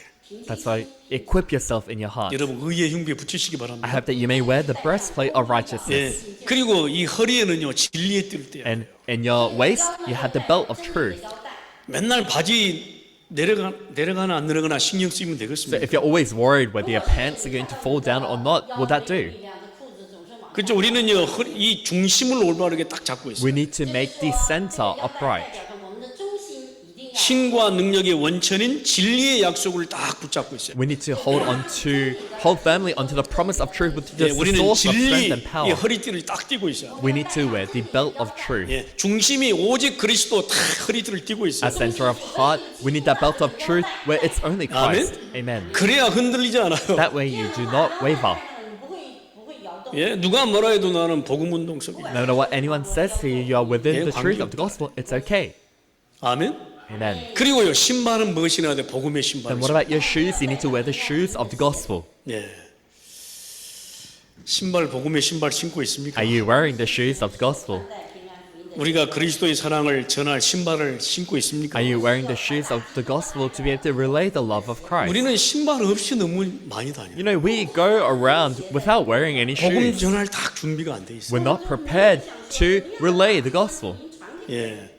That's why equip yourself in your heart. 여러분 의의 흉배 붙이시기 I 바랍니다. hope that you may wear the breastplate of 예. righteousness. 그리고 이 허리에는요 진리의 띠를 떼야 And 돼요. in your waist, you have the belt of truth. 腰带， 맨날 바지 내려가나 안 내려가나 신경 쓰이면 So 되겠습니다. if you're always worried whether your pants are going to fall down or not, will that do? 力量的裤子总是往 그렇죠. 우리는요 이 중심을 올바르게 딱 잡고 있어요. We need to make the center upright. 代表着我们的中心一定要 신과 능력의 원천인 진리의 약속을 딱 붙잡고 있어요. We need to hold firmly onto the promise of truth, which 예, is the 우리는 source of 진리 strength and 이 power. 허리띠를 딱 띠고 있어요. We need to wear the belt of truth. 예, 중심이 오직 그리스도 딱 허리띠를 띠고 있어요. As center of heart, we need that belt of truth where it's only Christ. Amen. 그래야 흔들리지 않아요. That way you do not waver. 你不会摇动。 예, 누가 뭐라 해도 나는 복음 운동 속이에요. No matter what anyone says to you, you are within 예, the truth of 관계. the gospel. It's okay. 아멘. Amen. 그리고요 신발은 무엇이 나야 돼? 복음의 신발. Then what about your shoes? You need to wear the shoes of the gospel. 예. 신발 복음의 신발 신고 있습니까? Are you wearing the shoes of the gospel? 在平安福音的 우리가 그리스도의 사랑을 전할 신발을 신고 있습니까? Are you wearing the shoes of the gospel to be able to relay the love of Christ? 우리는 신발 없이 너무 많이 다녀요. You know, we go around without wearing any 복음 shoes. 전할 딱 준비가 안 돼 있어요. We're not prepared to relay the gospel. 예,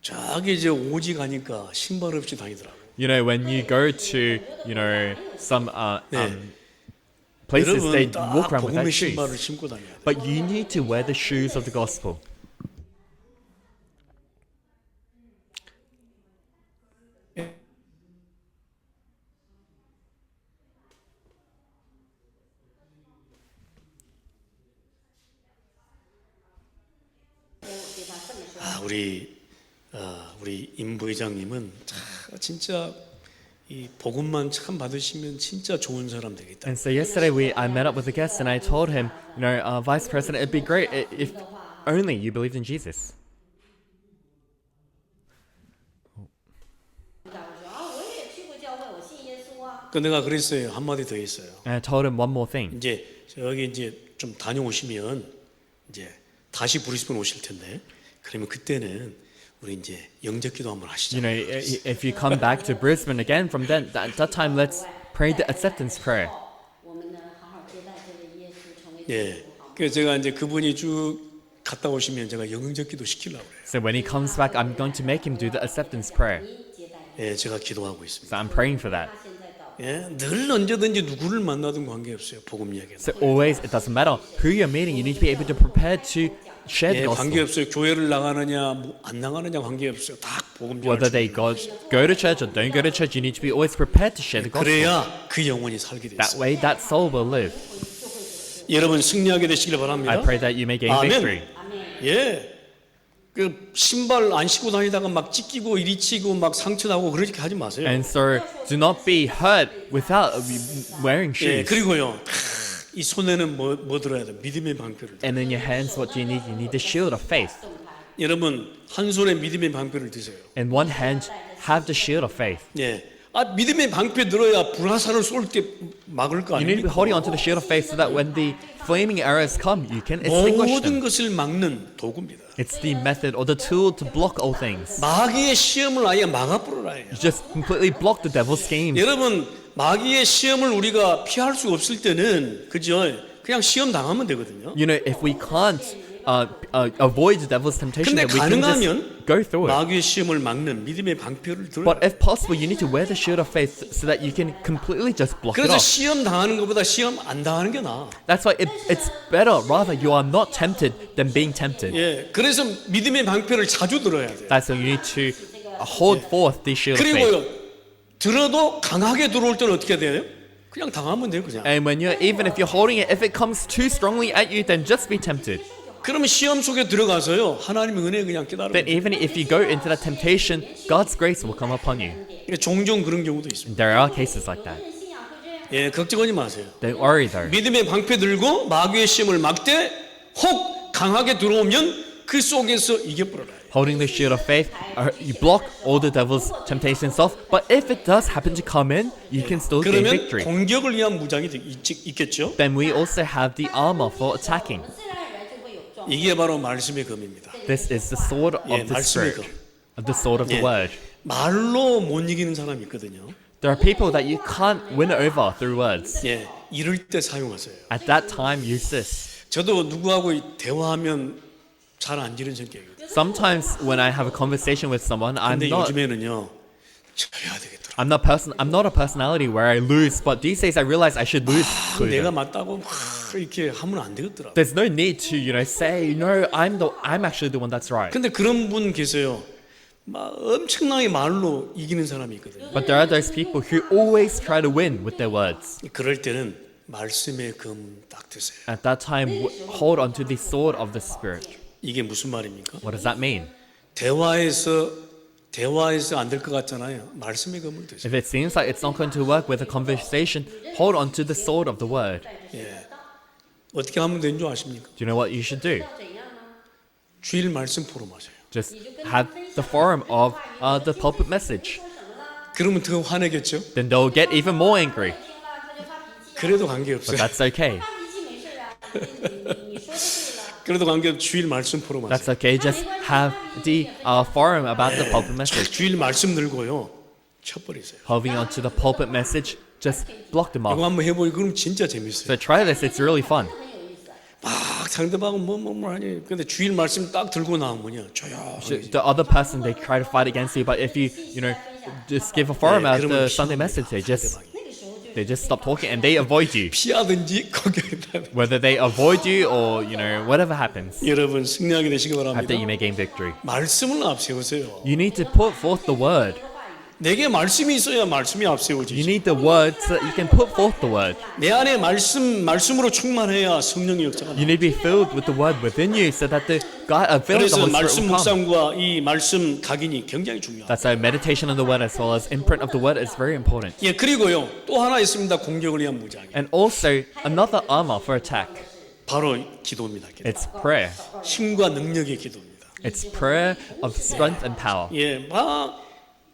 저기 이제 오지 가니까 신발 없이 다니더라고. You know, when you go to, you know, some 네. places, they 여러분 딱 walk around without 복음의 신발을 shoes. 신고 다녀야 돼. But you need to wear the shoes of the gospel. 아, 우리 임 부회장님은 진짜 이 복음만 참 받으시면 진짜 좋은 사람 되겠다. And so yesterday I met up with a guest and I told him, you know, Vice President, it'd be great if only you believed in Jesus. 我说啊，我也去过教会，我信耶稣啊。 그 내가 그랬어요. 한마디 더 했어요. And I told him one more thing. 이제 저기 이제 좀 다녀오시면 이제 다시 브리스번 오실 텐데 그러면 그때는 우리 이제 영접기도 한번 하시죠. You know, if you come back to Brisbane again from then, at that time, let's pray the acceptance prayer. 我们呢，好好接待这位耶稣，成为 예. 基督徒。 그래서 제가 이제 그분이 쭉 갔다 오시면 제가 영접기도 시키려고 그래요. So when he comes back, I'm going to make him do the acceptance prayer. 接待 예, 제가 기도하고 있습니다. So I'm praying for that. 他现在到 예, 늘 언제든지 누구를 만나든 관계없어요. 복음 이야기는. So always, it doesn't matter who you're meeting, you need to be able to prepare to share the 예, gospel. 관계없어요. 교회를 나가느냐 안 나가느냐 관계없어요. 다 복음 Whether they 전할 go to church or don't go to church, you need to be always prepared to share the gospel. 그래야 그 영혼이 살게 돼 That 있어요. way, that soul will live. 여러분 승리하게 되시길 바랍니다. I pray that you may gain 아멘. victory. 예. 그 신발 안 신고 다니다가 막 찢기고 이리 치고 막 상처 나고 그렇게 하지 마세요. And so, do not be hurt without wearing 예, shoes. 그리고요. 이 손에는 뭐 들어야 돼? 믿음의 방패를. And in your hands, what do you need? You need the shield of faith. 여러분 한 손에 믿음의 방패를 드세요. In one hand, have the shield of faith. 예. 아 믿음의 방패 들어야 불화살을 쏠 때 막을 거 You need to be 아닙니까? holding onto the shield of faith so that when the flaming arrows come, you can extinguish 모든 them. 것을 막는 도구입니다. It's the method or the tool to block all things. 마귀의 시험을 아예 막아버려라 해요. You just completely block the devil's schemes. 여러분 마귀의 시험을 우리가 피할 수 없을 때는 그죠? 그냥 시험 당하면 되거든요. You know, if we can't avoid the devil's temptation, 근데 then we can 가능하면 just go through it. 마귀의 시험을 막는 믿음의 방패를 들어야 But if possible, you need to wear the shield of faith so that you can completely just block it 그래서 off. 시험 당하는 것보다 시험 안 당하는 게 나아. That's why it's better, rather, you are not tempted than being tempted. 예, 그래서 믿음의 방패를 자주 들어야 돼. That's why you need to hold forth the shield of faith. 그리고요, 들어도 강하게 들어올 때는 어떻게 돼요? 그냥 당하면 돼요, 그냥. And when even if you're holding it, if it comes too strongly at you, then just be tempted. 그러면 시험 속에 들어가서요, 하나님의 은혜 그냥 깨달아요. Then even if you go into that temptation, God's grace will come upon you. 종종 그런 경우도 있습니다. There are cases like that. 信仰会这样。 예, 걱정하지 마세요. Don't worry though. 믿음의 방패 들고 마귀의 시험을 막되 혹 강하게 들어오면 그 속에서 이겨버려라. Holding the shield of faith, you block all the devil's temptations off. But if it does happen to come in, you can still gain 그러면 victory. 공격을 위한 무장이 있겠죠. Then we also have the armor for attacking. 自然而然就会有壮。 이게 바로 말씀의 검입니다. This is the sword 예, of the 말씀의 spirit, 검. of the sword of the 예. word. 말로 못 이기는 사람이 있거든요. There are people that you can't win over through words. 예, 이럴 때 사용하세요. At that time, use this. 저도 누구하고 대화하면 잘 안 지는 성격이에요. Sometimes when I have a conversation with someone, 근데 요즘에는요, 져야 되겠더라. I'm not a personality where I lose. But these days, I realize I should lose. to 내가 them. 맞다고 막 이렇게 하면 안 되겠더라. There's no need to, say no. I'm actually the one that's right. 근데 그런 분 계세요. 막 엄청나게 말로 이기는 사람이 있거든요. But there are those people who always try to win with their words. 그럴 때는 말씀의 검 딱 드세요. At that time, hold onto the sword of the spirit. 이게 무슨 말입니까? What does that mean? 대화에서 안 될 것 같잖아요. 말씀의 검을 드세요. If it seems like it's not going to work with a conversation, hold onto the sword of the word. 예. 어떻게 하면 되는 줄 아십니까? Do you know what you should do? 怎样呢？ 주일 말씀 포럼하세요. Just have the forum of the pulpit message. 说什么了？ 그러면 더 화내겠죠? Then they'll get even more angry. 听了他就发脾气。 그래도 관계없어요. But that's okay. 发脾气没事啊，你说的对了。 그래도 관계없이 주일 말씀 포럼 That's 하세요. okay. Just have the forum about the pulpit message. 주일 말씀 들고요. 쳐버리세요. Holding on to the pulpit message, just block them 이거 off. 한번 해보니 그럼 진짜 재밌어요. So try this. It's really fun. 막 상대방은 뭐 하니. 근데 주일 말씀 딱 들고 나오면요. 조용히. The other person, they try to fight against you, but if you just give a forum out 그러면 the Sunday message, 상대방이. they just stop talking and they avoid you. 피하든지 거기에다. Whether they avoid you or whatever happens, 여러분 승리하게 되시기 I hope 바랍니다. that you may gain victory. 말씀을 앞세우세요. You need to put forth the word. 내게 말씀이 있어야 말씀이 You 앞세워지지. need the word so that you can put forth the word. 내 안에 말씀으로 충만해야 성령의 역사가 You need to be filled with the word within you so that the God, filling the 그래서 Holy 말씀 Spirit will come. 묵상과 이 말씀 각인이 굉장히 중요합니다. That's why meditation on the word as well as imprint of the word is very important. 예, 그리고요 또 하나 있습니다. 공격을 위한 무장이. And also another armor for attack. 바로 기도입니다. 기도. It's prayer. 힘과 능력의 기도입니다. It's prayer of strength and power. 예,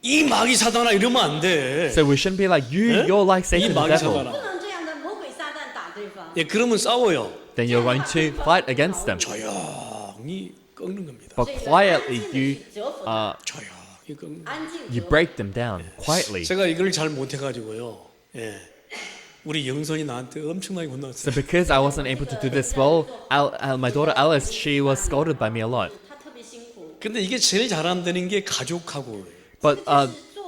이 마귀 사단아 이러면 안 돼. So we shouldn't be like you're like 이 Satan the 마귀 devil. 不 사단아. 能这样的魔鬼撒旦打对方。 예, 그러면 싸워요. Then you're going to fight against them. 조용히 꺾는 겁니다. But quietly 조용히 꺾는. 安静 you break them down quietly. 제가 이걸 잘 못해가지고요. 예, 우리 영선이 나한테 엄청나게 So 혼났어요. because I wasn't able to do this well, my daughter Alice, she was scolded by me a lot. 他特别辛苦。 근데 이게 제일 잘 안 되는 게 가족하고. But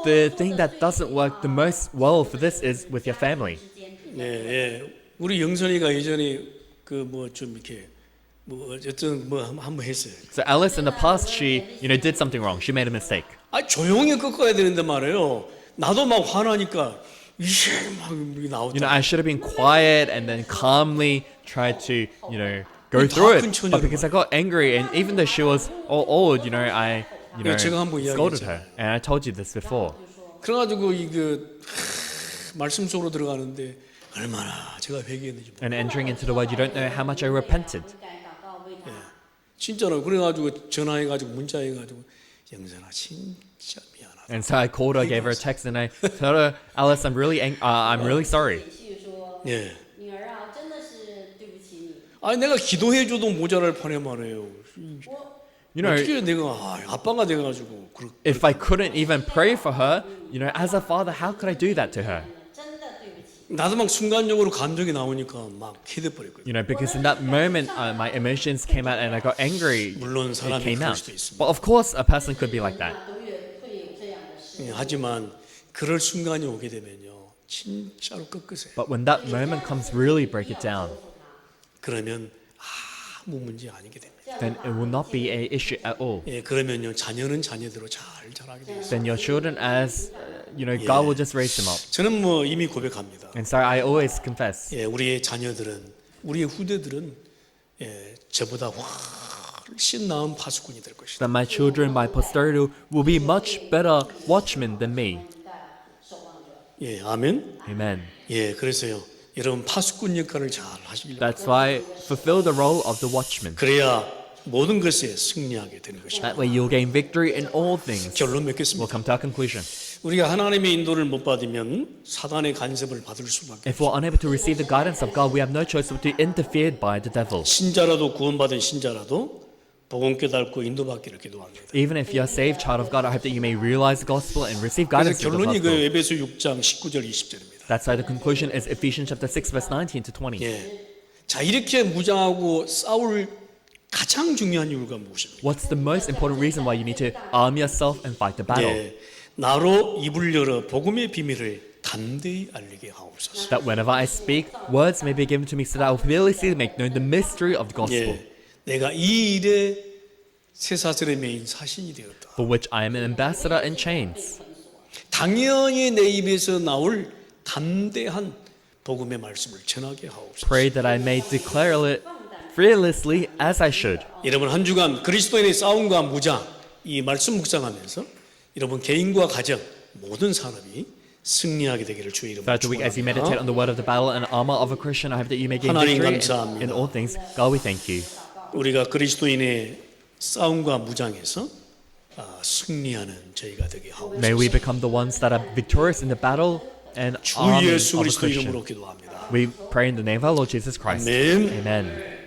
the thing that doesn't work the most well for this is with your family. 예, 예. 우리 영선이가 예전에 그 뭐 좀 이렇게 뭐 어쨌든 뭐 한번 했어요. So Alice in the past, she did something wrong. She made a mistake. 아 조용히 꺾어야 되는데 말이에요. 나도 막 화나니까 이게 막 나오다. I should have been quiet and then calmly tried to go through it. But because I got angry and even though she was all old, I 제가 한번 scolded 이야기했잖아요. her. And I told you this before. 그래가지고 말씀 속으로 들어가는데 얼마나 제가 회개했는지 몰라요. And entering into the word, you don't know how much I repented. 敢祷告为他。 진짜로 그래가지고 전화해가지고 문자해가지고 영선아 진짜 미안하다. And so I called her, gave her a text, and I told her, Alice, I'm really sorry. 继续说， 예. 女儿啊，真的是对不起你。 아니 내가 기도해줘도 모자랄 판에 말이에요. You know, 어떻게 내가 아빠가 돼가지고 if I couldn't even pray for her, as a father, how could I do that to her? 真的对不起。 나도 막 순간적으로 감정이 나오니까 막 기대버렸거든요. Because in that moment, my emotions came out and I got angry. 물론 It 사람이 came 그럴 out. 수도 있습니다. But of course, a person could be like that. 都会有这样的事。 예, 하지만 그럴 순간이 오게 되면요, 진짜로 꺾으세요. But when that moment comes, really break it down. 그러면 아무 문제 아니게 됩니다. Then it will not be a issue at all. 예, 그러면요 자녀는 자녀대로 잘 자라게 돼요. Then your children, as God will just raise them up. 저는 뭐 이미 고백합니다. And so I always confess 예, 우리의 자녀들은, 우리의 후대들은 예, 저보다 훨씬 나은 파수꾼이 될 것이다. that my children, my posterity, will be much better watchmen than me. 예, 아멘. Amen. 예, 그래서요, 여러분 파수꾼 역할을 잘 하시길 바랍니다. That's why fulfill the role of the watchman. 그래야 모든 것에 승리하게 되는 것입니다. That way you'll gain victory in all things. 결론 We'll 맺겠습니다. come to our conclusion. 우리가 하나님의 인도를 못 받으면 사단의 간섭을 받을 수밖에. If we're unable to receive the guidance of God, we have no choice but to be interfered by the devil. 신자라도 구원받은 신자라도 복음 깨닫고 인도받기를 기도합니다. Even if you're a saved child of God, I hope that you may realize the gospel and receive 그래서 guidance of the 결론이 그 gospel. 에베소 6장 19절 20절입니다. That's why the conclusion is Ephesians chapter 6, verse 19 to 20. 예. 자, 이렇게 무장하고 싸울 가장 중요한 이유가 무엇입니까? What's the most important reason why you need to arm yourself and fight the battle? 예. 나로 입을 열어 복음의 비밀을 담대히 알리게 하옵소서. That whenever I speak, words may be given to me so that I will fearlessly make known the mystery of the gospel, 예. 내가 이 일에 쇠사슬의 메인 사신이 되었다. for which I am an ambassador in chains. 당연히 내 입에서 나올 담대한 복음의 말씀을 전하게 하옵소서. Pray that I may declare it fearlessly as I should. 여러분 한 주간 그리스도인의 싸움과 무장 이 말씀 묵상하면서 여러분 개인과 가정 모든 산업이 승리하게 되기를 주의 이름으로 Throughout the week, as you meditate 축원합니다. on the word of the battle and armor of a Christian, I hope that you may gain 하나님 victory 감사합니다. in all things. God, we thank you. 우리가 그리스도인의 싸움과 무장에서 승리하는 저희가 되게 하옵소서. May we become the ones that are victorious in the battle and 주 army 예수 of a 그리스도 Christian. 이름으로 기도합니다. We pray in the name of our Lord Jesus Christ. 아멘. Amen.